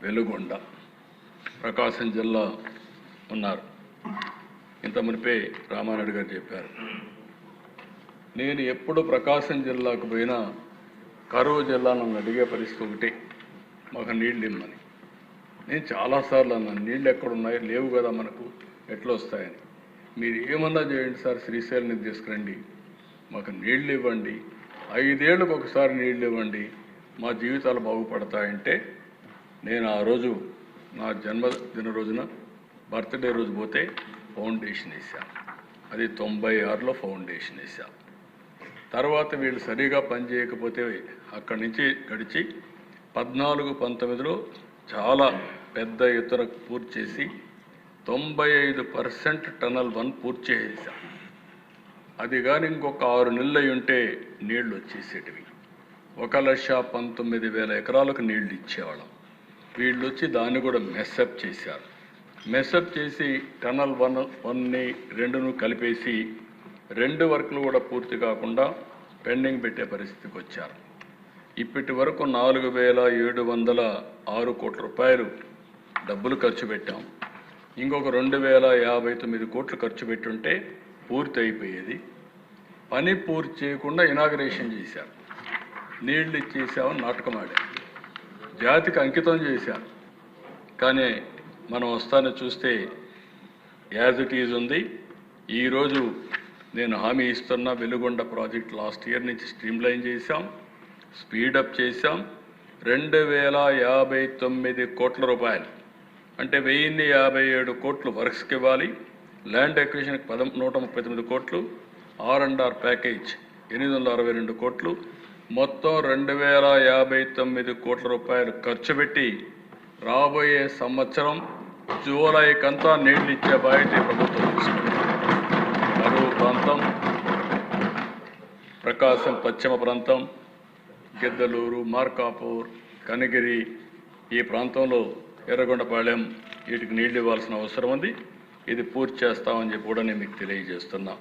వెలుగొండ ప్రకాశం జిల్లా ఉన్నారు. ఇంత మునిపే రామానాయుడు గారు చెప్పారు. నేను ఎప్పుడు ప్రకాశం జిల్లాకు పోయినా కరువు జిల్లా నన్ను అడిగే పరిస్థితి ఒకటి, మాకు నీళ్ళు ఇమ్మని. నేను చాలాసార్లు అన్నాను, నీళ్ళు ఎక్కడున్నాయి, లేవు కదా మనకు, ఎట్లా వస్తాయని. మీరు ఏమన్నా చేయండి సార్, శ్రీశైలం తీసుకురండి, మాకు నీళ్ళు ఇవ్వండి, 5 ఏళ్ళకు ఒకసారి నీళ్ళు ఇవ్వండి, మా జీవితాలు బాగుపడతాయంటే నేను ఆ రోజు నా జన్మదిన రోజున బర్త్డే రోజు పోతే ఫౌండేషన్ వేశాను. అది 96లో ఫౌండేషన్ వేశాను. తర్వాత వీళ్ళు సరిగా పనిచేయకపోతే అక్కడి నుంచి గడిచి 14-19లో చాలా పెద్ద ఎత్తున పూర్తి చేసి 95% టనల్ 1 పూర్తి చేసేసాం. అది కానీ ఇంకొక 6 నెలలు అయి ఉంటే నీళ్లు వచ్చేసేటివి. 1,19,000 ఎకరాలకు నీళ్లు ఇచ్చేవాళ్ళం. వీళ్ళు వచ్చి దాన్ని కూడా మెస్అప్ చేశారు. మెస్అప్ చేసి టనల్ 1ని 2ను కలిపేసి 2 వర్కులు కూడా పూర్తి కాకుండా పెండింగ్ పెట్టే పరిస్థితికి వచ్చారు. ఇప్పటి వరకు 4,706 కోట్ల రూపాయలు డబ్బులు ఖర్చు పెట్టాం. ఇంకొక 2,059 కోట్లు ఖర్చు పెట్టుంటే పూర్తి అయిపోయేది. పని పూర్తి చేయకుండా ఇనాగరేషన్ చేశారు. నీళ్లు ఇచ్చేసామని నాటకం ఆడారు. జాతికి అంకితం చేశారు. కానీ మనం వస్తాను చూస్తే యాజ్ ఇట్ ఈజ్ ఉంది. ఈరోజు నేను హామీ ఇస్తున్న వెలుగొండ ప్రాజెక్ట్ లాస్ట్ ఇయర్ నుంచి స్ట్రీమ్లైన్ చేశాం, స్పీడప్ చేశాం. 2,059 కోట్ల రూపాయలు అంటే 1,057 కోట్లు వర్క్స్కి ఇవ్వాలి. ల్యాండ్ ఎక్విజిషన్కి 139 కోట్లు, R&R ప్యాకేజ్ 862 కోట్లు, మొత్తం 2,059 కోట్ల రూపాయలు ఖర్చు పెట్టి రాబోయే సంవత్సరం జూలైకంతా నీళ్లు ఇచ్చే బాధ్యత ప్రభుత్వం తీసుకుంది. కరువు ప్రాంతం, ప్రకాశం పశ్చిమ ప్రాంతం, గిద్దలూరు, మార్కాపూర్, కనిగిరి, ఈ ప్రాంతంలో ఎర్రగొండపాళెం, వీటికి నీళ్లు ఇవ్వాల్సిన అవసరం ఉంది. ఇది పూర్తి చేస్తామని చెప్పి కూడా నేను మీకు తెలియజేస్తున్నా.